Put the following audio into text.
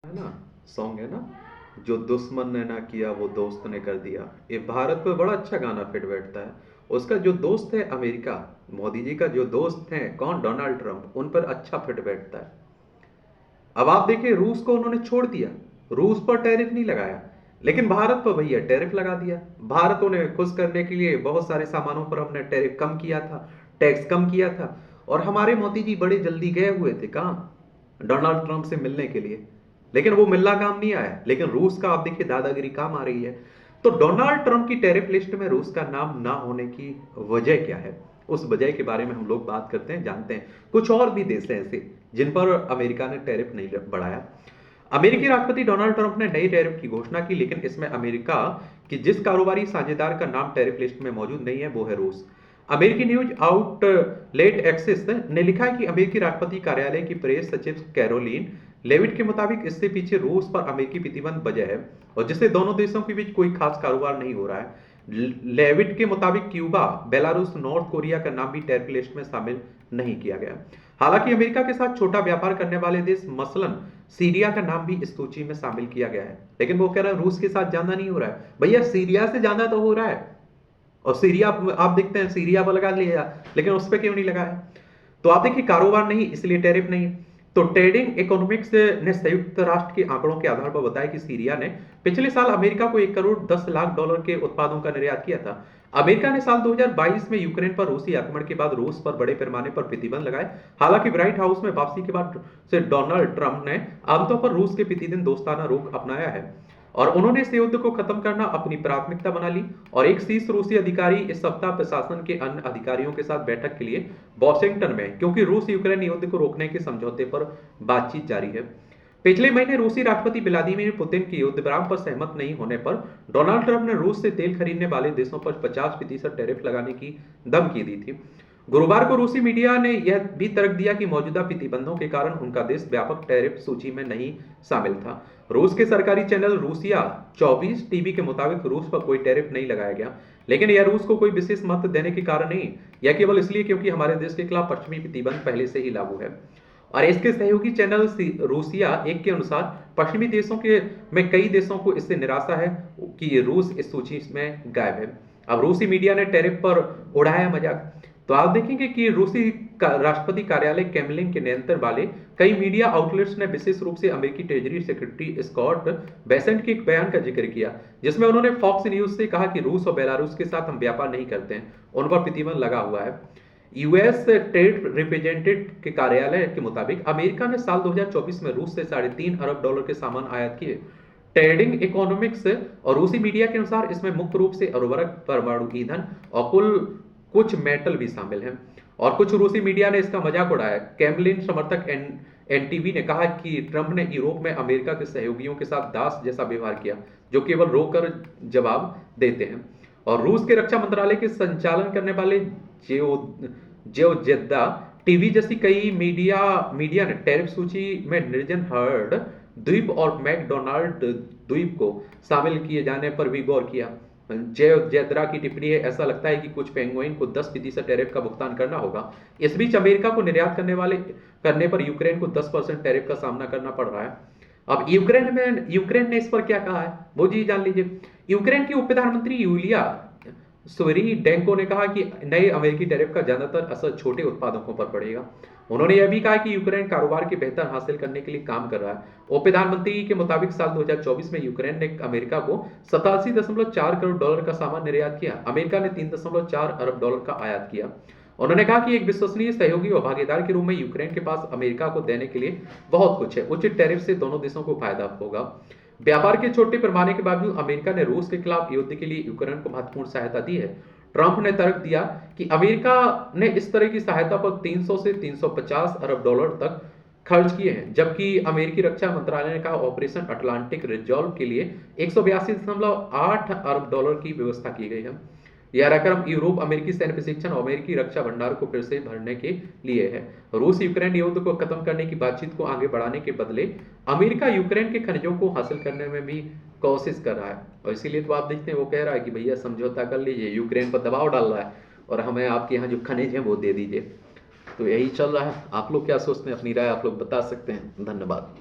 है ना, सॉन्ग है ना, जो दुश्मन ने ना किया वो दोस्त ने कर दिया। ये भारत पे बड़ा अच्छा गाना फिट बैठता है। उसका जो दोस्त है अमेरिका, मोदी जी का जो दोस्त है कौन, डोनाल्ड ट्रंप, उन पर अच्छा फिट बैठता है। अब आप देखिए, रूस को उन्होंने छोड़ दिया, रूस पर टैरिफ नहीं लगाया, लेकिन भारत पर भैया टैरिफ लगा दिया। भारत उन्हें खुश करने के लिए बहुत सारे सामानों पर हमने टैरिफ कम किया था, टैक्स कम किया था। और हमारे मोदी जी बड़े जल्दी गए हुए थे कहाँ, डोनाल्ड ट्रंप से मिलने के लिए, लेकिन वो मिलना काम नहीं आया। लेकिन रूस का आप देखिए दादागिरी काम आ रही है। तो डोनाल्ड ट्रंप की टैरिफ लिस्ट में रूस का नाम ना होने की वजह क्या है, उस वजह के बारे में हम लोग बात करते हैं, जानते हैं। कुछ और भी देश हैं ऐसे जिन पर अमेरिका ने टैरिफ नहीं बढ़ाया। अमेरिकी राष्ट्रपति डोनाल्ड ट्रंप ने नई टैरिफ की घोषणा की, लेकिन इसमें अमेरिका की जिस कारोबारी साझेदार का नाम टैरिफ लिस्ट में मौजूद नहीं है वो है रूस। अमेरिकी न्यूज आउटलेट एक्सिस ने लिखा है कि अमेरिकी राष्ट्रपति कार्यालय की प्रेस सचिव कैरोलिन लेविट के मुताबिक इससे पीछे रूस पर अमेरिकी प्रतिबंध वजह है, और जिससे दोनों देशों के बीच कोई खास कारोबार नहीं हो रहा है। लेविट के मुताबिक क्यूबा, बेलारूस, नॉर्थ कोरिया का नाम भी टैरिफ लिस्ट में शामिल नहीं किया गया। हालांकि अमेरिका के साथ छोटा व्यापार करने वाले देश मसलन सीरिया का नाम भी इस सूची में शामिल किया गया है, लेकिन वो कह रहा है रूस के साथ ज्यादा नहीं हो रहा है। भैया सीरिया से ज्यादा तो हो रहा है, और सीरिया आप देखते हैं, सीरिया पर लगा लिया, लेकिन उस पर क्यों नहीं लगाया। तो आप देखिए, कारोबार नहीं इसलिए टैरिफ नहीं। तो ट्रेडिंग इकोनॉमिक्स ने संयुक्त राष्ट्र के आंकड़ों के आधार पर बताया कि सीरिया ने पिछले साल अमेरिका को 1 करोड़ 10 लाख डॉलर के उत्पादों का निर्यात किया था। अमेरिका ने साल 2022 में यूक्रेन पर रूसी आक्रमण के बाद रूस पर बड़े पैमाने पर प्रतिबंध लगाए। हालांकि व्हाइट हाउस में वापसी के बाद से डोनाल्ड ट्रंप ने आमतौर पर रूस के प्रतिदिन दोस्ताना रुख अपनाया है, और उन्होंने इस युद्ध को खत्म करना अपनी प्राथमिकता बना ली। और एक शीर्ष रूसी अधिकारी इस सप्ताह प्रशासन के अन्य अधिकारियों के साथ बैठक के लिए वॉशिंगटन में, क्योंकि रूस यूक्रेन युद्ध को रोकने के समझौते पर बातचीत जारी है। पिछले महीने रूसी राष्ट्रपति व्लादिमीर पुतिन की युद्ध विराम पर सहमत नहीं होने पर डोनाल्ड ट्रंप ने रूस से तेल खरीदने वाले देशों पर 50% टैरिफ लगाने की धमकी दी थी। गुरुवार को रूसी मीडिया ने यह भी तर्क दिया कि मौजूदा प्रतिबंधों के कारण उनका देश व्यापक टैरिफ सूची में नहीं शामिल था। रूस के सरकारी चैनल रूसिया 24 टीवी के मुताबिक रूस पर कोई टैरिफ नहीं लगाया गया, लेकिन यह रूस को कोई विशेष महत्व देने के कारण नहीं, यह केवल इसलिए क्योंकि हमारे देश के खिलाफ पश्चिमी प्रतिबंध पहले से ही लागू है। और इसके सहयोगी चैनल रूसिया एक के अनुसार पश्चिमी देशों के में कई देशों को इससे निराशा है कि रूस इस सूची में गायब है। अब रूसी मीडिया ने टैरिफ पर उड़ाया मजाक। तो आप देखेंगे कि रूसी राष्ट्रपति कार्यालय क्रेमलिन के नियंत्रण वाले कई मीडिया आउटलेट्स ने विशेष रूप से अमेरिकी ट्रेजरी सेक्रेटरी स्कॉट बेसेंट के एक बयान का जिक्र किया, जिसमें उन्होंने फॉक्स न्यूज से कहा कि रूस और बेलारूस के साथ हम व्यापार नहीं करते हैं, उन पर प्रतिबंध लगा हुआ है। यूएस ट्रेड रिप्रेजेंटेटिव के कार्यालय के मुताबिक अमेरिका ने साल 2024 में रूस से $3.5 अरब के सामान आयात किए। ट्रेडिंग इकोनॉमिक्स और रूसी मीडिया के अनुसार इसमें मुख्य रूप से उर्वरक, परमाणु ईंधन और कुछ मेटल भी शामिल हैं। और कुछ रूसी मीडिया ने इसका मजाक उड़ाया। क्रेमलिन समर्थक एनटीवी ने कहा कि ट्रंप ने यूरोप में अमेरिका के सहयोगियों के साथ दास जैसा व्यवहार किया, जो केवल रोककर जवाब देते हैं। और रूस के रक्षा मंत्रालय के संचालन करने वाले जेवजेदा टीवी जैसी कई मीडिया ने टैरिफ सूची में निर्जन हर्ड द्वीप और मैकडोनाल्ड द्वीप को शामिल किए जाने पर भी गौर किया। जेवजेद्रा की टिप्पणी है, ऐसा लगता है कि कुछ पेंगुइन को 10% टैरिफ का भुगतान करना होगा। इस बीच अमेरिका को निर्यात करने पर यूक्रेन को 10% टैरिफ का सामना करना पड़ रहा है। अब यूक्रेन ने इस पर क्या कहा है वो जी जान लीजिए। यूक्रेन की उप प्रधानमंत्री यूलिया स्विरिडेंको ने कहा कि नए अमेरिकी टैरिफ का ज्यादातर असर छोटे उत्पादकों पर पड़ेगा। उन्होंने यह भी कहा कि यूक्रेन कारोबार के बेहतर हासिल करने के लिए काम कर रहा है। उप प्रधानमंत्री के मुताबिक साल 2024 में यूक्रेन ने अमेरिका को $87.4 करोड़ का सामान निर्यात किया। अमेरिका ने $3.4 अरब का आयात किया। उन्होंने कहा कि एक विश्वसनीय सहयोगी और भागीदार के रूप में यूक्रेन के पास अमेरिका को देने के लिए बहुत कुछ है। उचित टैरिफ से दोनों देशों को फायदा होगा। व्यापार के छोटे पैमाने के बावजूद अमेरिका ने रूस के खिलाफ युद्ध के लिए यूक्रेन को महत्वपूर्ण सहायता दी है। ट्रंप ने तर्क दिया कि अमेरिका ने इस तरह की सहायता पर 300 से $350 अरब तक खर्च किए हैं, जबकि अमेरिकी रक्षा मंत्रालय ने कहा ऑपरेशन अटलांटिक रिजॉल्व के लिए $182.8 अरब की व्यवस्था की गई है। यह रकम यूरोप अमेरिकी सैन्य प्रशिक्षण और अमेरिकी रक्षा भंडार को फिर से भरने के लिए है। रूस यूक्रेन युद्ध को खत्म करने की बातचीत को आगे बढ़ाने के बदले अमेरिका यूक्रेन के खनिजों को हासिल करने में भी कोशिश कर रहा है, और इसीलिए तो आप देखते हैं वो कह रहा है कि भैया समझौता कर लीजिए, यूक्रेन पर दबाव डाल रहा है और हमें आपके यहाँ जो खनिज है वो दे दीजिए। तो यही चल रहा है। आप लोग क्या सोचते हैं, अपनी राय आप लोग बता सकते हैं। धन्यवाद।